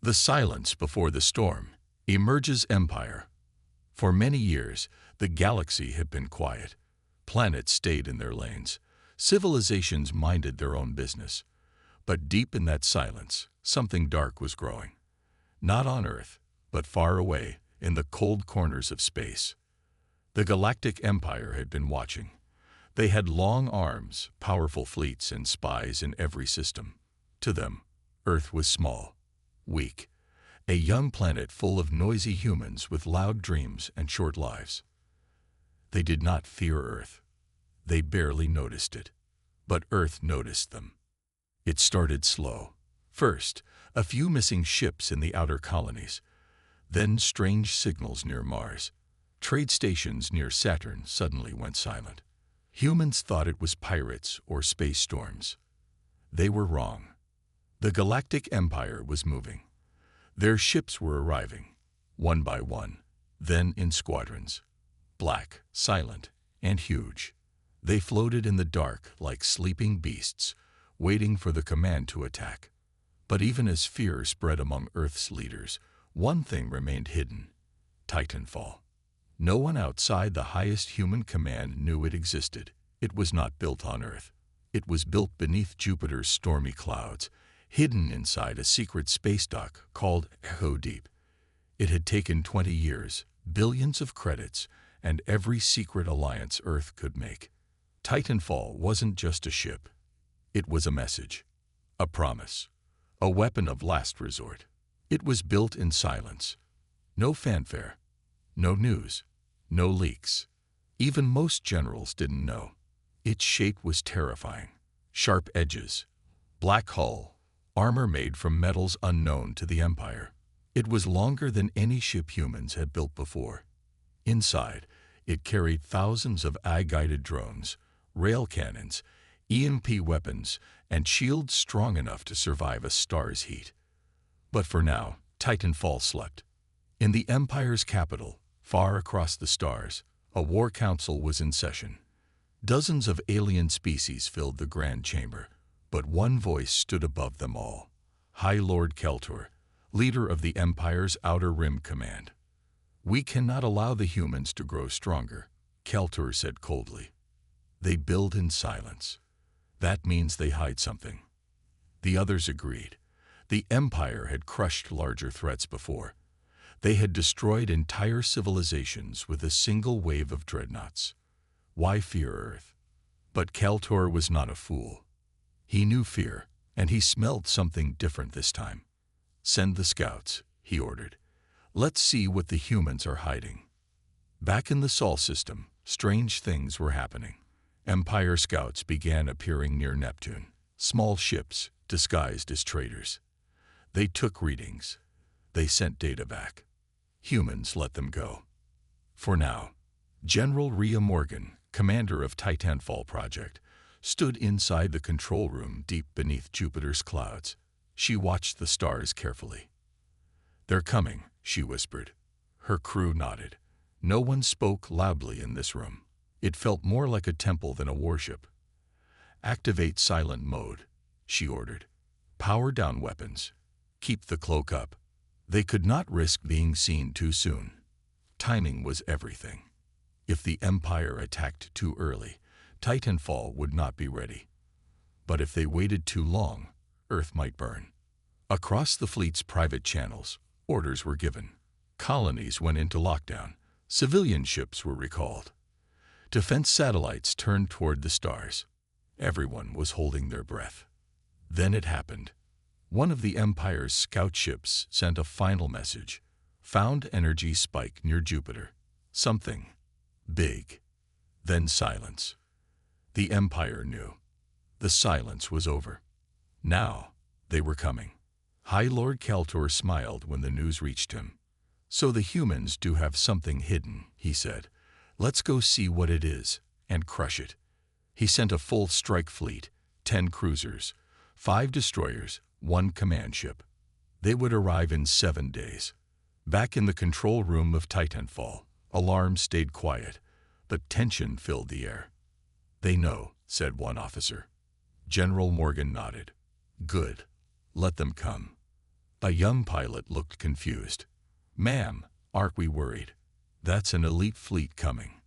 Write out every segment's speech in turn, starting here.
The silence before the storm emerges empire. For many years, the galaxy had been quiet. Planets stayed in their lanes. Civilizations minded their own business. But deep in that silence, something dark was growing. Not on Earth, but far away, in the cold corners of space. The Galactic Empire had been watching. They had long arms, powerful fleets, and spies in every system. To them, Earth was small, weak, a young planet full of noisy humans with loud dreams and short lives. They did not fear Earth. They barely noticed it. But Earth noticed them. It started slow. First, a few missing ships in the outer colonies. Then strange signals near Mars. Trade stations near Saturn suddenly went silent. Humans thought it was pirates or space storms. They were wrong. The Galactic Empire was moving. Their ships were arriving, one by one, then in squadrons. Black, silent, and huge. They floated in the dark like sleeping beasts, waiting for the command to attack. But even as fear spread among Earth's leaders, one thing remained hidden: Titanfall. No one outside the highest human command knew it existed. It was not built on Earth. It was built beneath Jupiter's stormy clouds, hidden inside a secret space dock called Echo Deep. It had taken 20 years, billions of credits, and every secret alliance Earth could make. Titanfall wasn't just a ship. It was a message, a promise, a weapon of last resort. It was built in silence. No fanfare, no news, no leaks. Even most generals didn't know. Its shape was terrifying. Sharp edges, black hull, armor made from metals unknown to the Empire. It was longer than any ship humans had built before. Inside, it carried thousands of eye-guided drones, rail cannons, EMP weapons, and shields strong enough to survive a star's heat. But for now, Titanfall slept. In the Empire's capital, far across the stars, a war council was in session. Dozens of alien species filled the grand chamber, but one voice stood above them all: High Lord Keltor, leader of the Empire's Outer Rim Command. "We cannot allow the humans to grow stronger," Keltor said coldly. "They build in silence. That means they hide something." The others agreed. The Empire had crushed larger threats before. They had destroyed entire civilizations with a single wave of dreadnoughts. Why fear Earth? But Keltor was not a fool. He knew fear, and he smelled something different this time. "Send the scouts," he ordered. "Let's see what the humans are hiding." Back in the Sol system, strange things were happening. Empire scouts began appearing near Neptune, small ships disguised as traders. They took readings. They sent data back. Humans let them go. For now, General Rhea Morgan, commander of Titanfall Project, stood inside the control room deep beneath Jupiter's clouds. She watched the stars carefully. "They're coming," she whispered. Her crew nodded. No one spoke loudly in this room. It felt more like a temple than a warship. "Activate silent mode," she ordered. "Power down weapons. Keep the cloak up." They could not risk being seen too soon. Timing was everything. If the Empire attacked too early, Titanfall would not be ready. But if they waited too long, Earth might burn. Across the fleet's private channels, orders were given. Colonies went into lockdown. Civilian ships were recalled. Defense satellites turned toward the stars. Everyone was holding their breath. Then it happened. One of the Empire's scout ships sent a final message: "Found energy spike near Jupiter. Something big." Then silence. The Empire knew. The silence was over. Now they were coming. High Lord Keltor smiled when the news reached him. "So the humans do have something hidden," he said. "Let's go see what it is and crush it." He sent a full strike fleet, 10 cruisers, 5 destroyers, 1 command ship. They would arrive in 7 days. Back in the control room of Titanfall, alarms stayed quiet, but tension filled the air. "They know," said one officer. General Morgan nodded. "Good. Let them come." A young pilot looked confused. "Ma'am, aren't we worried? That's an elite fleet coming."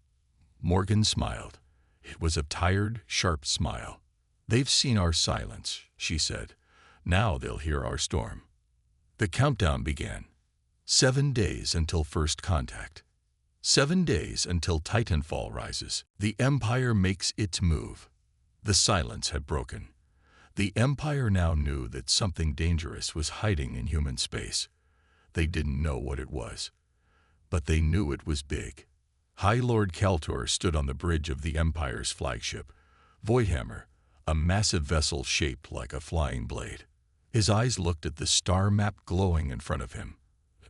Morgan smiled. It was a tired, sharp smile. "They've seen our silence," she said. "Now they'll hear our storm." The countdown began. 7 days until first contact. 7 days until Titanfall rises. The Empire makes its move. The silence had broken. The Empire now knew that something dangerous was hiding in human space. They didn't know what it was, but they knew it was big. High Lord Kaltor stood on the bridge of the Empire's flagship, Voidhammer, a massive vessel shaped like a flying blade. His eyes looked at the star map glowing in front of him.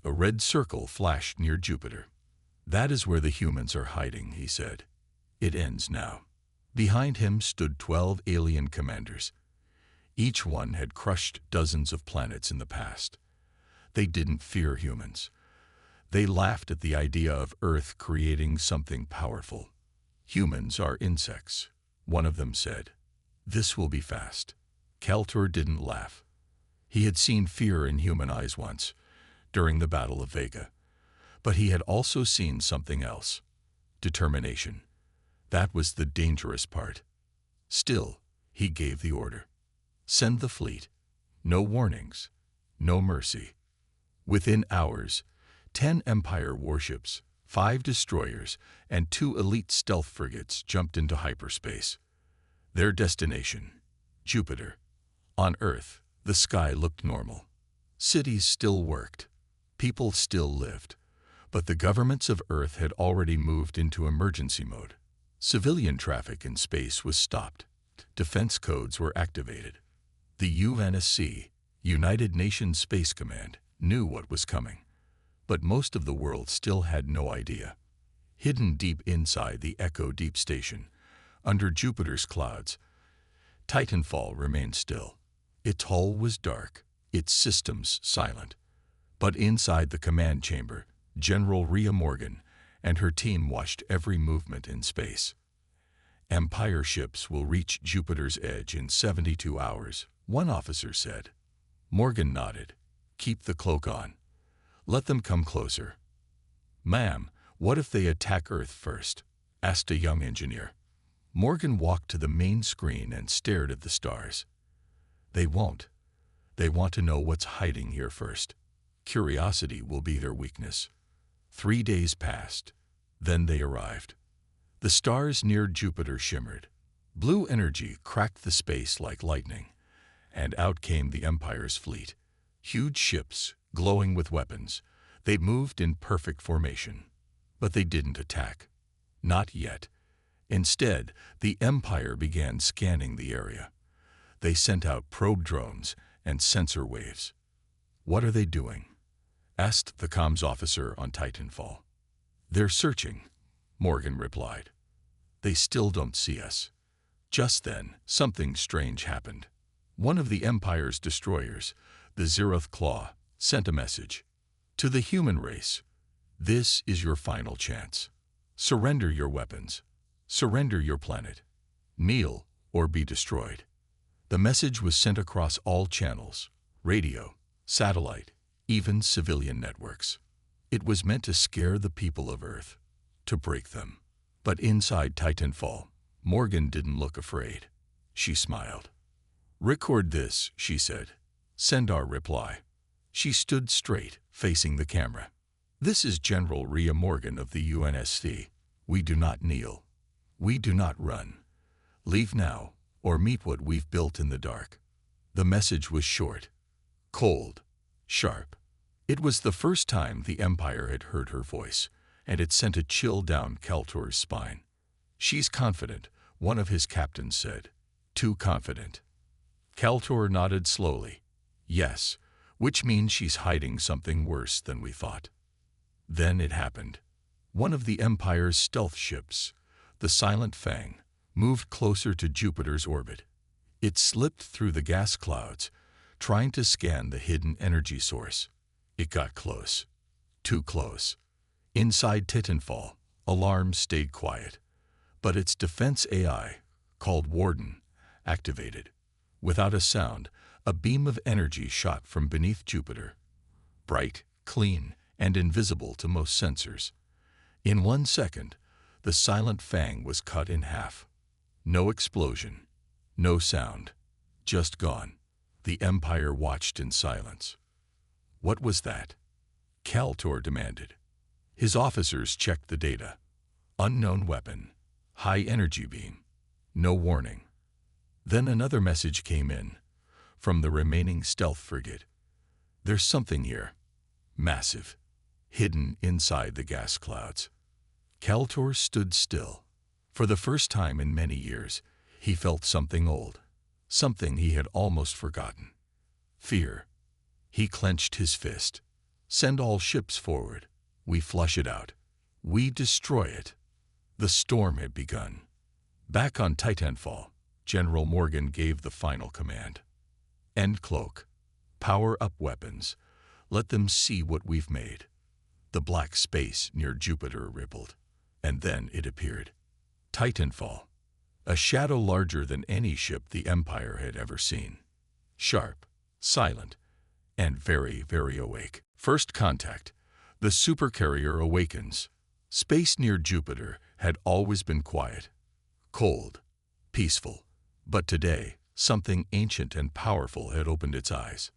A red circle flashed near Jupiter. "That is where the humans are hiding," he said. "It ends now." Behind him stood 12 alien commanders. Each one had crushed dozens of planets in the past. They didn't fear humans. They laughed at the idea of Earth creating something powerful. "Humans are insects," one of them said. "This will be fast." Kaltor didn't laugh. He had seen fear in human eyes once, during the Battle of Vega. But he had also seen something else. Determination. That was the dangerous part. Still, he gave the order. "Send the fleet. No warnings. No mercy." Within hours, 10 Empire warships, 5 destroyers, and 2 elite stealth frigates jumped into hyperspace. Their destination, Jupiter. On Earth, the sky looked normal. Cities still worked. People still lived. But the governments of Earth had already moved into emergency mode. Civilian traffic in space was stopped. Defense codes were activated. The UNSC, United Nations Space Command, knew what was coming. But most of the world still had no idea. Hidden deep inside the Echo Deep Station, under Jupiter's clouds, Titanfall remained still. Its hull was dark, its systems silent. But inside the command chamber, General Rhea Morgan and her team watched every movement in space. "Empire ships will reach Jupiter's edge in 72 hours, one officer said. Morgan nodded. "Keep the cloak on. Let them come closer." "Ma'am, what if they attack Earth first?" asked a young engineer. Morgan walked to the main screen and stared at the stars. "They won't. They want to know what's hiding here first. Curiosity will be their weakness." 3 days passed. Then they arrived. The stars near Jupiter shimmered. Blue energy cracked the space like lightning, and out came the Empire's fleet. Huge ships, glowing with weapons. They moved in perfect formation. But they didn't attack. Not yet. Instead, the Empire began scanning the area. They sent out probe drones and sensor waves. "What are they doing?" asked the comms officer on Titanfall. "They're searching," Morgan replied. "They still don't see us." Just then, something strange happened. One of the Empire's destroyers, the Zeroth Claw, sent a message. "To the human race, this is your final chance. Surrender your weapons. Surrender your planet. Kneel or be destroyed." The message was sent across all channels, radio, satellite, even civilian networks. It was meant to scare the people of Earth, to break them. But inside Titanfall, Morgan didn't look afraid. She smiled. "Record this," she said. "Send our reply." She stood straight, facing the camera. "This is General Rhea Morgan of the UNSC. We do not kneel. We do not run. Leave now, or meet what we've built in the dark." The message was short, cold, sharp. It was the first time the Empire had heard her voice, and it sent a chill down Kaltor's spine. "She's confident," one of his captains said. "Too confident." Kaltor nodded slowly. "Yes, which means she's hiding something worse than we thought." Then it happened. One of the Empire's stealth ships, the Silent Fang, moved closer to Jupiter's orbit. It slipped through the gas clouds, trying to scan the hidden energy source. It got close. Too close. Inside Titanfall, alarms stayed quiet. But its defense AI, called Warden, activated. Without a sound, a beam of energy shot from beneath Jupiter, bright, clean, and invisible to most sensors. In 1 second, the silent fang was cut in half. No explosion, no sound, just gone. The Empire watched in silence. What was that? Kaltor demanded. His officers checked the data. Unknown weapon, high energy beam, no warning. Then another message came in, from the remaining stealth frigate. There's something here, massive, hidden inside the gas clouds. Kaltor stood still. For the first time in many years, he felt something old, something he had almost forgotten. Fear. He clenched his fist. Send all ships forward. We flush it out. We destroy it. The storm had begun. Back on Titanfall, General Morgan gave the final command. End cloak. Power up weapons. Let them see what we've made. The black space near Jupiter rippled, and then it appeared. Titanfall. A shadow larger than any ship the Empire had ever seen. Sharp, silent, and very, very awake. First contact. The Supercarrier awakens. Space near Jupiter had always been quiet, cold, peaceful. But today, something ancient and powerful had opened its eyes.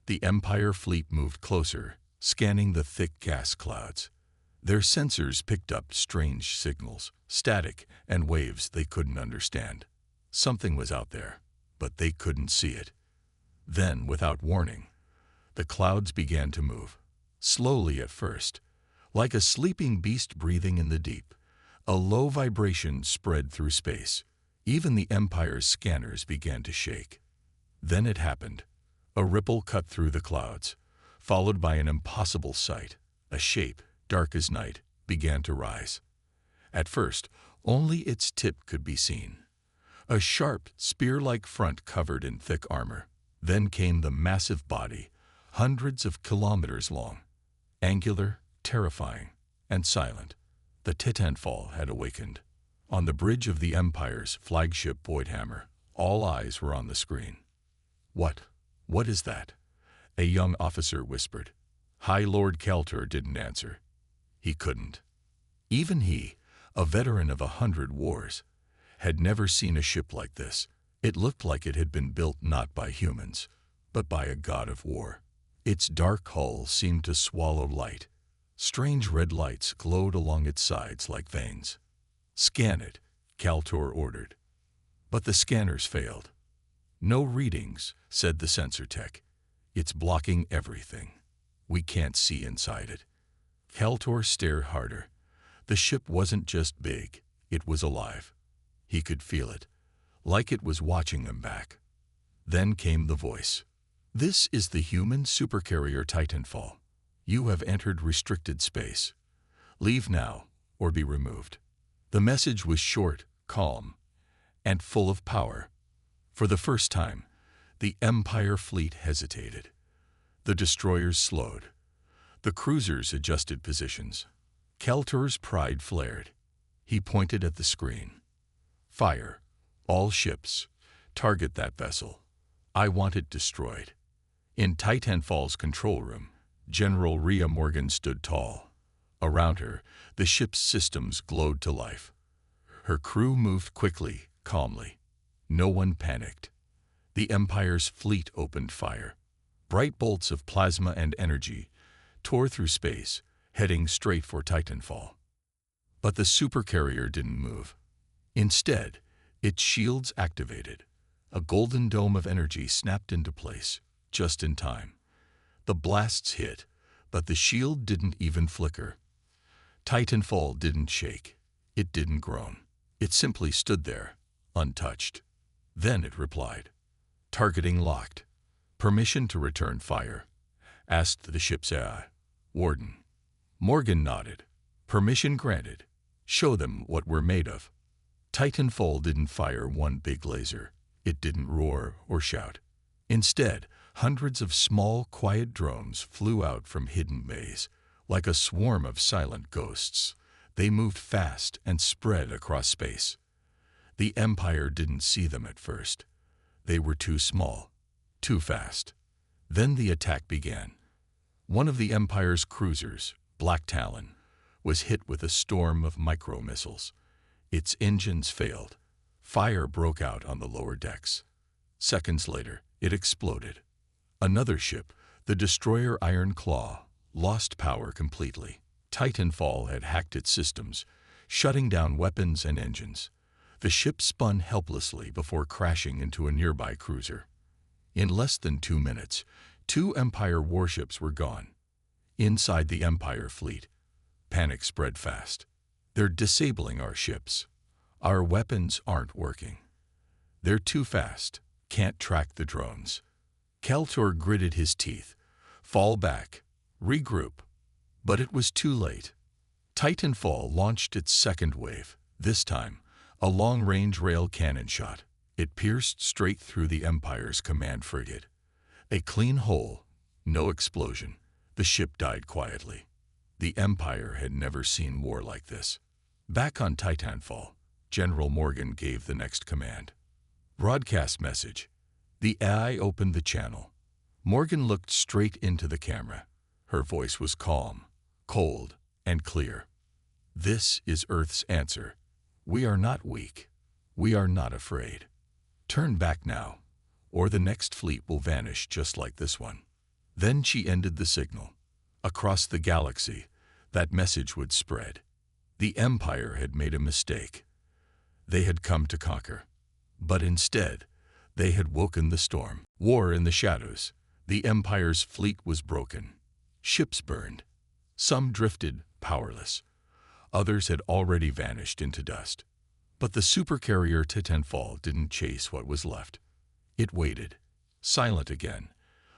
The Empire fleet moved closer, scanning the thick gas clouds. Their sensors picked up strange signals, static and waves they couldn't understand. Something was out there, but they couldn't see it. Then, without warning, the clouds began to move, slowly at first, like a sleeping beast breathing in the deep. A low vibration spread through space. Even the Empire's scanners began to shake. Then it happened. A ripple cut through the clouds, followed by an impossible sight. A shape, dark as night, began to rise. At first, only its tip could be seen. A sharp, spear-like front covered in thick armor. Then came the massive body, hundreds of kilometers long. Angular, terrifying, and silent. The Titanfall had awakened. On the bridge of the Empire's flagship Voidhammer, all eyes were on the screen. What is that? A young officer whispered. High Lord Kaltor didn't answer. He couldn't. Even he, a veteran of 100 wars, had never seen a ship like this. It looked like it had been built not by humans, but by a god of war. Its dark hull seemed to swallow light. Strange red lights glowed along its sides like veins. Scan it, Kaltor ordered. But the scanners failed. No readings, said the sensor tech. It's blocking everything. We can't see inside it. Kaltor stared harder. The ship wasn't just big, it was alive. He could feel it, like it was watching them back. Then came the voice. This is the human Supercarrier Titanfall. You have entered restricted space. Leave now, or be removed. The message was short, calm, and full of power. For the first time, the Empire fleet hesitated. The destroyers slowed. The cruisers adjusted positions. Kaltor's pride flared. He pointed at the screen. Fire. All ships. Target that vessel. I want it destroyed. In Titanfall's control room, General Rhea Morgan stood tall. Around her, the ship's systems glowed to life. Her crew moved quickly, calmly. No one panicked. The Empire's fleet opened fire. Bright bolts of plasma and energy tore through space, heading straight for Titanfall. But the Supercarrier didn't move. Instead, its shields activated. A golden dome of energy snapped into place, just in time. The blasts hit, but the shield didn't even flicker. Titanfall didn't shake. It didn't groan. It simply stood there, untouched. Then it replied. Targeting locked. Permission to return fire, asked the ship's AI. Warden. Morgan nodded. Permission granted. Show them what we're made of. Titanfall didn't fire one big laser. It didn't roar or shout. Instead, hundreds of small, quiet drones flew out from hidden bays. Like a swarm of silent ghosts, they moved fast and spread across space. The Empire didn't see them at first. They were too small, too fast. Then the attack began. One of the Empire's cruisers, Black Talon, was hit with a storm of micro-missiles. Its engines failed. Fire broke out on the lower decks. Seconds later, it exploded. Another ship, the destroyer Iron Claw, lost power completely. Titanfall had hacked its systems, shutting down weapons and engines. The ship spun helplessly before crashing into a nearby cruiser. In less than 2 minutes, 2 Empire warships were gone. Inside the Empire fleet, panic spread fast. They're disabling our ships. Our weapons aren't working. They're too fast, can't track the drones. Kaltor gritted his teeth. Fall back, regroup. But it was too late. Titanfall launched its second wave, this time, a long-range rail cannon shot. It pierced straight through the Empire's command frigate. A clean hole, no explosion. The ship died quietly. The Empire had never seen war like this. Back on Titanfall, General Morgan gave the next command. Broadcast message. The AI opened the channel. Morgan looked straight into the camera. Her voice was calm, cold, and clear. This is Earth's answer. We are not weak. We are not afraid. Turn back now, or the next fleet will vanish just like this one. Then she ended the signal. Across the galaxy, that message would spread. The Empire had made a mistake. They had come to conquer. But instead, they had woken the storm. War in the shadows. The Empire's fleet was broken. Ships burned. Some drifted, powerless. Others had already vanished into dust. But the supercarrier Titanfall didn't chase what was left. It waited, silent again,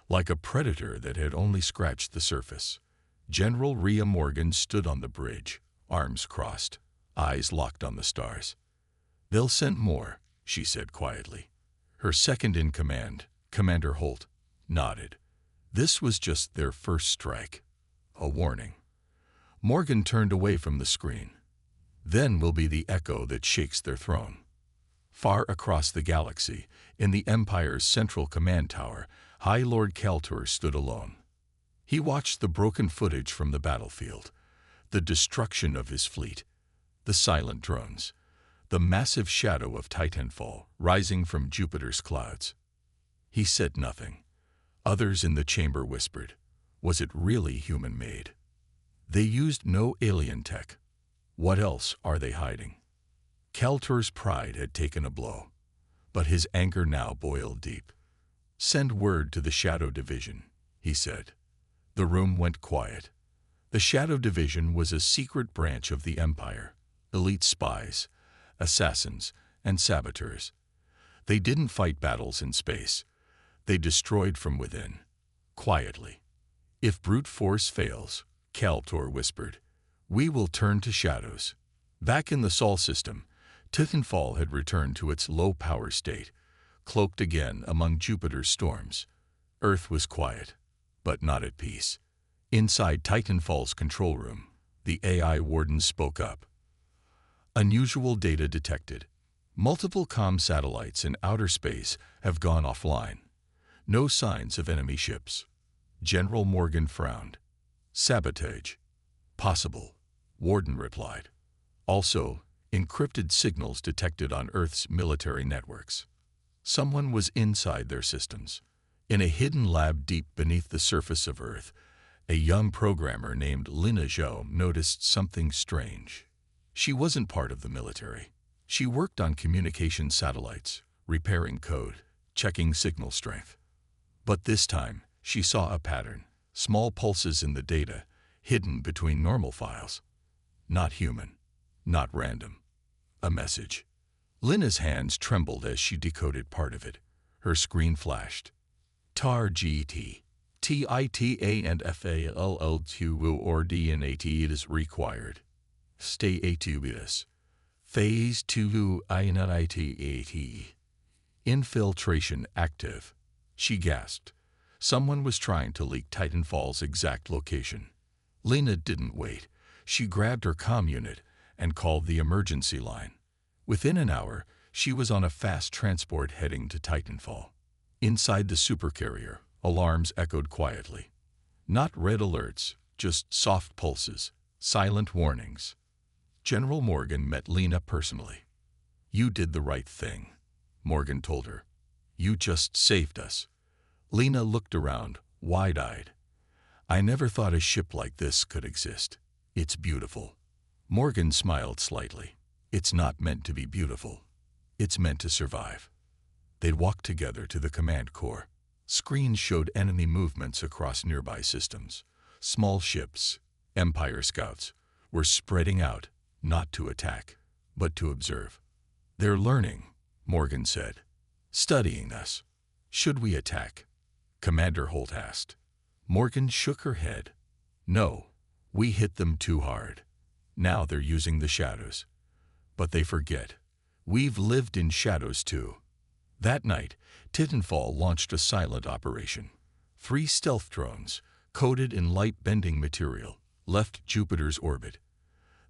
like a predator that had only scratched the surface. General Rhea Morgan stood on the bridge, arms crossed, eyes locked on the stars. "They'll send more," she said quietly. Her second-in-command, Commander Holt, nodded. This was just their first strike, a warning. Morgan turned away from the screen. Then will be the echo that shakes their throne. Far across the galaxy, in the Empire's central command tower, High Lord Kaltor stood alone. He watched the broken footage from the battlefield, the destruction of his fleet, the silent drones, the massive shadow of Titanfall rising from Jupiter's clouds. He said nothing. Others in the chamber whispered, was it really human-made? They used no alien tech. What else are they hiding? Kaltor's pride had taken a blow, but his anger now boiled deep. "Send word to the Shadow Division," he said. The room went quiet. The Shadow Division was a secret branch of the Empire, elite spies, assassins, and saboteurs. They didn't fight battles in space. They destroyed from within, quietly. "If brute force fails," Kaltor whispered, "we will turn to shadows." Back in the Sol system, Titanfall had returned to its low-power state, cloaked again among Jupiter's storms. Earth was quiet, but not at peace. Inside Titanfall's control room, the AI warden spoke up. "Unusual data detected. Multiple comm satellites in outer space have gone offline. No signs of enemy ships." General Morgan frowned. "Sabotage. Possible," Warden replied. "Also, encrypted signals detected on Earth's military networks. Someone was inside their systems. In a hidden lab deep beneath the surface of Earth, a young programmer named Lina Zhou noticed something strange. She wasn't part of the military. She worked on communication satellites, repairing code, checking signal strength. But this time, she saw a pattern, small pulses in the data, hidden between normal files. Not human, not random. A message. Lina's hands trembled as she decoded part of it. Her screen flashed. TAR GT. TITA and FALL2 or DNAT it is required. Stay A2 Phase 2 INITAT. Infiltration active. She gasped. Someone was trying to leak Titanfall's exact location. Lina didn't wait. She grabbed her comm unit and called the emergency line. Within an hour, she was on a fast transport heading to Titanfall. Inside the supercarrier, alarms echoed quietly. Not red alerts, just soft pulses, silent warnings. General Morgan met Lena personally. "You did the right thing," Morgan told her. "You just saved us." Lena looked around, wide-eyed. "I never thought a ship like this could exist. It's beautiful." Morgan smiled slightly. "It's not meant to be beautiful. It's meant to survive." They'd walked together to the command core. Screens showed enemy movements across nearby systems. Small ships, Empire scouts, were spreading out, not to attack, but to observe. "They're learning," Morgan said. "Studying us. Should we attack?" Commander Holt asked. Morgan shook her head. "No, we hit them too hard. Now they're using the shadows. But they forget. We've lived in shadows too." That night, Titanfall launched a silent operation. 3 stealth drones, coated in light-bending material, left Jupiter's orbit.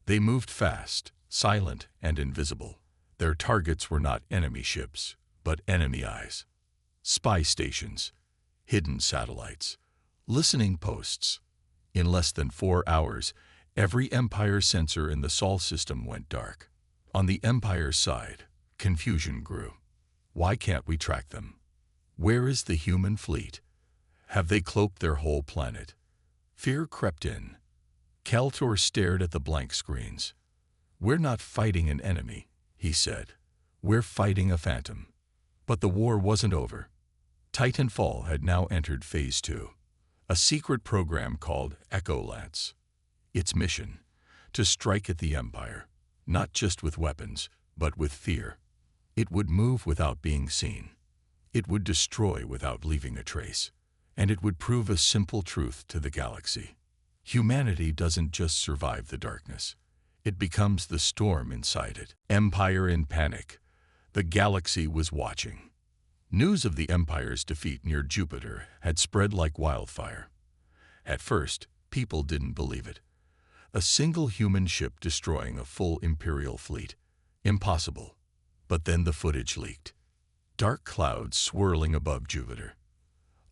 They moved fast, silent and invisible. Their targets were not enemy ships, but enemy eyes. Spy stations, hidden satellites, listening posts. In less than 4 hours, every Empire sensor in the Sol system went dark. On the Empire side, confusion grew. Why can't we track them? Where is the human fleet? Have they cloaked their whole planet? Fear crept in. Kaltor stared at the blank screens. "We're not fighting an enemy," he said. "We're fighting a phantom." But the war wasn't over. Titanfall had now entered Phase 2, a secret program called Echo Lance. Its mission, to strike at the Empire, not just with weapons, but with fear. It would move without being seen. It would destroy without leaving a trace. And it would prove a simple truth to the galaxy. Humanity doesn't just survive the darkness. It becomes the storm inside it. Empire in panic. The galaxy was watching. News of the Empire's defeat near Jupiter had spread like wildfire. At first, people didn't believe it. A single human ship destroying a full Imperial fleet. Impossible. But then the footage leaked. Dark clouds swirling above Jupiter.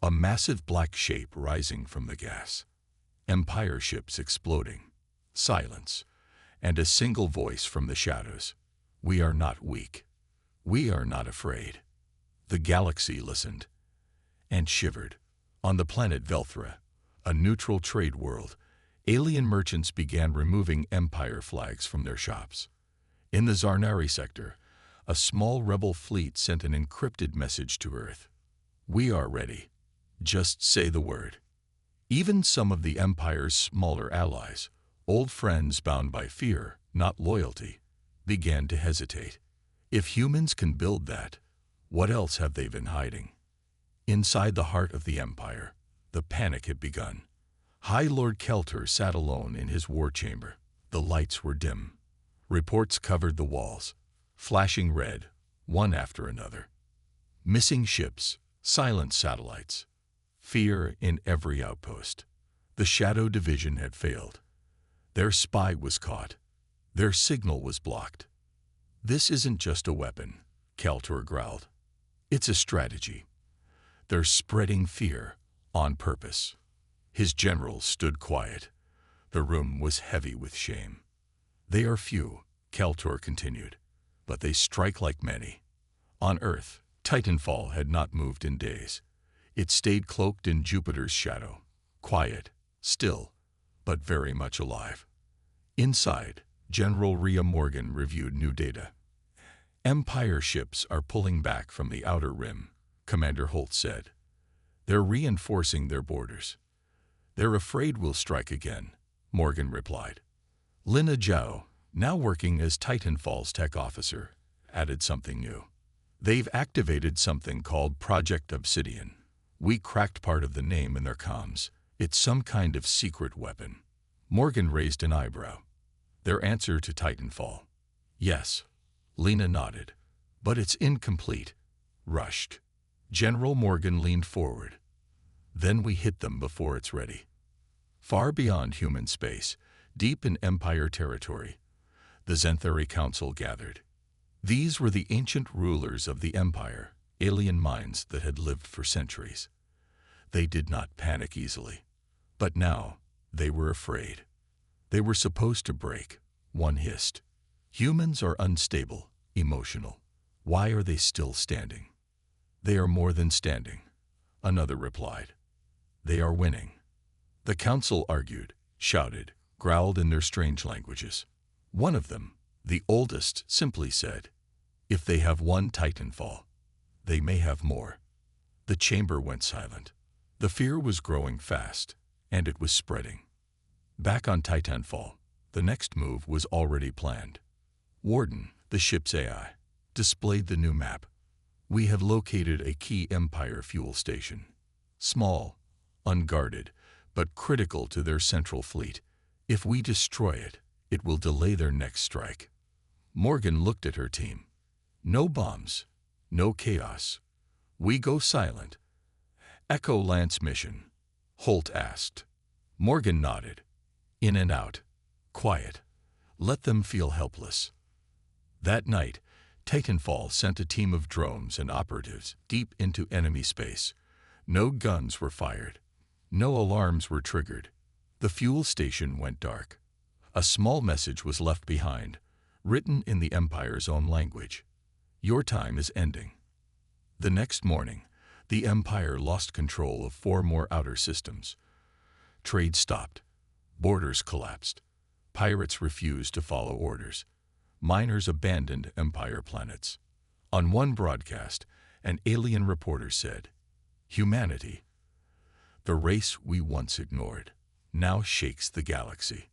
A massive black shape rising from the gas. Empire ships exploding. Silence. And a single voice from the shadows. "We are not weak. We are not afraid." The galaxy listened. And shivered. On the planet Velthra, a neutral trade world, alien merchants began removing Empire flags from their shops. In the Zarnari sector, a small rebel fleet sent an encrypted message to Earth. "We are ready. Just say the word." Even some of the Empire's smaller allies, old friends bound by fear, not loyalty, began to hesitate. If humans can build that, what else have they been hiding? Inside the heart of the Empire, the panic had begun. High Lord Keltor sat alone in his war chamber. The lights were dim. Reports covered the walls, flashing red, one after another. Missing ships, silent satellites. Fear in every outpost. The Shadow Division had failed. Their spy was caught. Their signal was blocked. "This isn't just a weapon," Kaltor growled. "It's a strategy. They're spreading fear on purpose." His generals stood quiet. The room was heavy with shame. "They are few," Kaltor continued, "but they strike like many." On Earth, Titanfall had not moved in days. It stayed cloaked in Jupiter's shadow, quiet, still, but very much alive. Inside, General Rhea Morgan reviewed new data. "Empire ships are pulling back from the outer rim," Commander Holt said. "They're reinforcing their borders." "They're afraid we'll strike again," Morgan replied. Lina Zhao, now working as Titanfall's tech officer, added something new. "They've activated something called Project Obsidian. We cracked part of the name in their comms. It's some kind of secret weapon." Morgan raised an eyebrow. "Their answer to Titanfall?" "Yes." Lina nodded. "But it's incomplete. Rushed." General Morgan leaned forward. "Then we hit them before it's ready." Far beyond human space, deep in Empire territory, the Zenthari Council gathered. These were the ancient rulers of the Empire, alien minds that had lived for centuries. They did not panic easily. But now, they were afraid. They were supposed to break. One hissed. Humans are unstable, emotional. Why are they still standing? They are more than standing, another replied. They are winning. The council argued, shouted, growled in their strange languages. One of them, the oldest, simply said, if they have one Titanfall, they may have more. The chamber went silent. The fear was growing fast, and it was spreading. Back on Titanfall, the next move was already planned. Warden, the ship's AI, displayed the new map. We have located a key Empire fuel station. Small, unguarded, but critical to their central fleet. If we destroy it, it will delay their next strike. Morgan looked at her team. No bombs, no chaos. We go silent. Echo Lance mission, Holt asked. Morgan nodded. In and out. Quiet. Let them feel helpless. That night, Titanfall sent a team of drones and operatives deep into enemy space. No guns were fired. No alarms were triggered. The fuel station went dark. A small message was left behind, written in the Empire's own language. Your time is ending. The next morning, the Empire lost control of 4 more outer systems. Trade stopped. Borders collapsed. Pirates refused to follow orders. Miners abandoned Empire planets. On one broadcast, an alien reporter said, Humanity, the race we once ignored, now shakes the galaxy.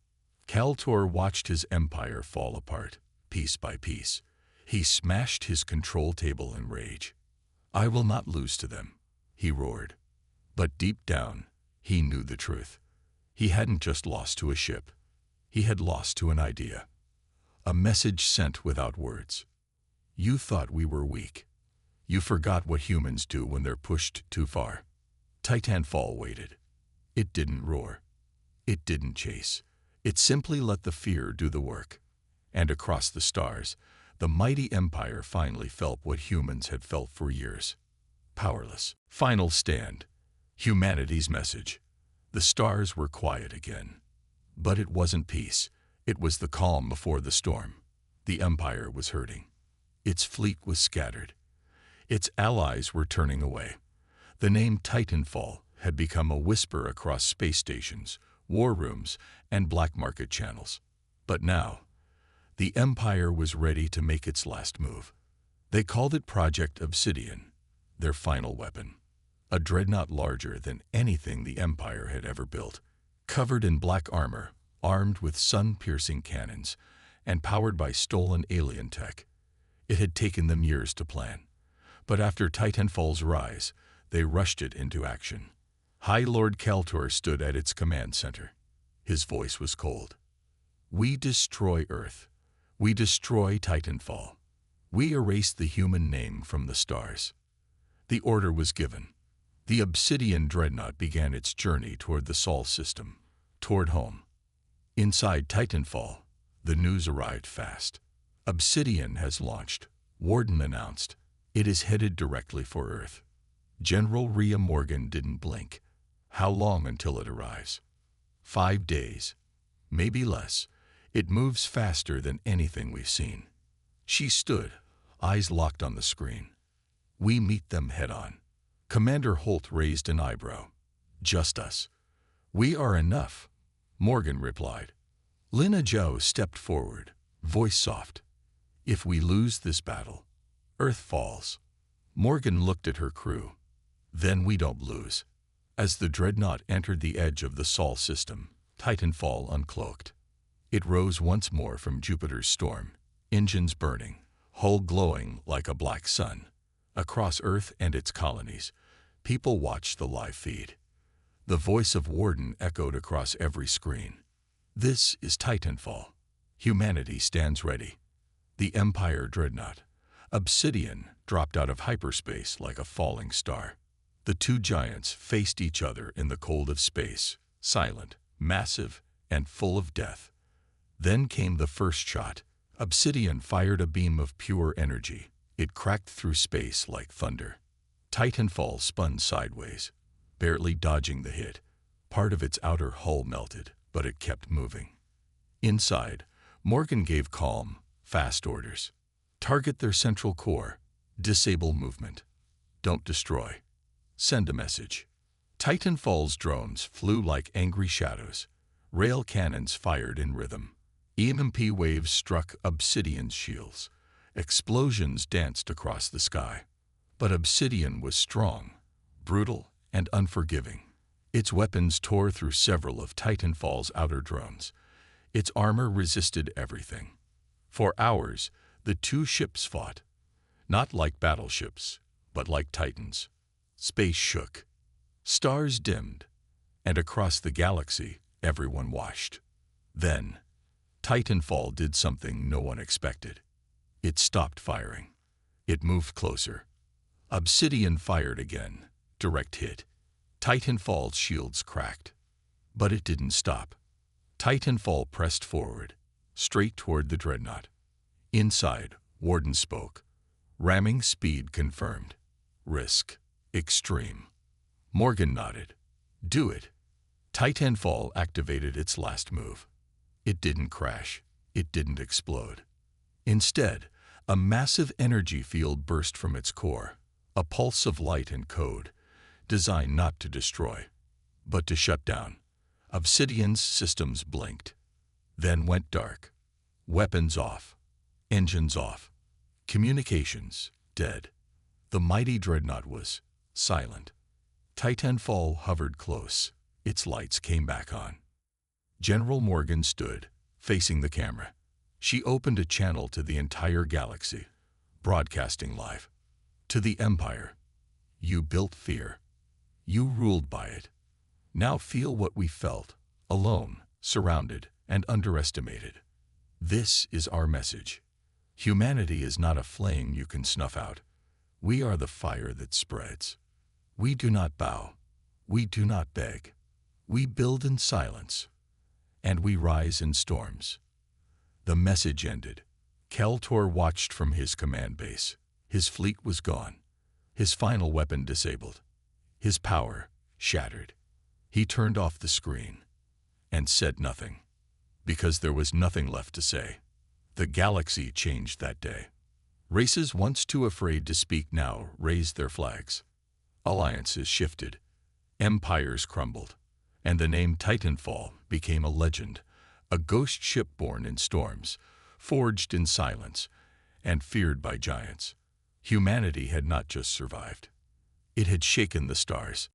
Kaltor watched his empire fall apart, piece by piece. He smashed his control table in rage. I will not lose to them, he roared. But deep down, he knew the truth. He hadn't just lost to a ship. He had lost to an idea. A message sent without words. You thought we were weak. You forgot what humans do when they're pushed too far. Titanfall waited. It didn't roar. It didn't chase. It simply let the fear do the work. And across the stars, the mighty Empire finally felt what humans had felt for years. Powerless. Final stand. Humanity's message. The stars were quiet again. But it wasn't peace. It was the calm before the storm. The Empire was hurting. Its fleet was scattered. Its allies were turning away. The name Titanfall had become a whisper across space stations, war rooms, and black market channels. But now, the Empire was ready to make its last move. They called it Project Obsidian, their final weapon. A dreadnought larger than anything the Empire had ever built, covered in black armor, armed with sun-piercing cannons, and powered by stolen alien tech. It had taken them years to plan. But after Titanfall's rise, they rushed it into action. High Lord Kaltor stood at its command center. His voice was cold. We destroy Earth. We destroy Titanfall. We erase the human name from the stars. The order was given. The Obsidian dreadnought began its journey toward the Sol system, toward home. Inside Titanfall, the news arrived fast. Obsidian has launched, Warden announced. It is headed directly for Earth. General Rhea Morgan didn't blink. How long until it arrives? 5 days. Maybe less. It moves faster than anything we've seen. She stood, eyes locked on the screen. We meet them head-on. Commander Holt raised an eyebrow. Just us. We are enough, Morgan replied. Lina Zhou stepped forward, voice soft. If we lose this battle, Earth falls. Morgan looked at her crew. Then we don't lose. As the dreadnought entered the edge of the Sol system, Titanfall uncloaked. It rose once more from Jupiter's storm, engines burning, hull glowing like a black sun. Across Earth and its colonies, people watched the live feed. The voice of Warden echoed across every screen. This is Titanfall. Humanity stands ready. The Empire dreadnought, Obsidian, dropped out of hyperspace like a falling star. The two giants faced each other in the cold of space, silent, massive, and full of death. Then came the first shot. Obsidian fired a beam of pure energy. It cracked through space like thunder. Titanfall spun sideways, barely dodging the hit. Part of its outer hull melted, but it kept moving. Inside, Morgan gave calm, fast orders. Target their central core. Disable movement. Don't destroy. Send a message. Titanfall's drones flew like angry shadows. Rail cannons fired in rhythm. EMP waves struck Obsidian's shields. Explosions danced across the sky. But Obsidian was strong, brutal, and unforgiving. Its weapons tore through several of Titanfall's outer drones. Its armor resisted everything. For hours, the two ships fought. Not like battleships, but like titans. Space shook. Stars dimmed. And across the galaxy, everyone watched. Then, Titanfall did something no one expected. It stopped firing. It moved closer. Obsidian fired again. Direct hit. Titanfall's shields cracked. But it didn't stop. Titanfall pressed forward, straight toward the dreadnought. Inside, Warden spoke. Ramming speed confirmed. Risk. Extreme. Morgan nodded. Do it. Titanfall activated its last move. It didn't crash. It didn't explode. Instead, a massive energy field burst from its core, a pulse of light and code, designed not to destroy, but to shut down. Obsidian's systems blinked, then went dark. Weapons off. Engines off. Communications dead. The mighty dreadnought was silent. Titanfall hovered close. Its lights came back on. General Morgan stood, facing the camera. She opened a channel to the entire galaxy, broadcasting live. To the Empire. You built fear. You ruled by it. Now feel what we felt, alone, surrounded, and underestimated. This is our message. Humanity is not a flame you can snuff out. We are the fire that spreads. We do not bow. We do not beg. We build in silence. And we rise in storms. The message ended. Keltor watched from his command base. His fleet was gone. His final weapon disabled. His power shattered. He turned off the screen and said nothing, because there was nothing left to say. The galaxy changed that day. Races once too afraid to speak now raised their flags. Alliances shifted. Empires crumbled. And the name Titanfall became a legend, a ghost ship born in storms, forged in silence, and feared by giants. Humanity had not just survived. It had shaken the stars.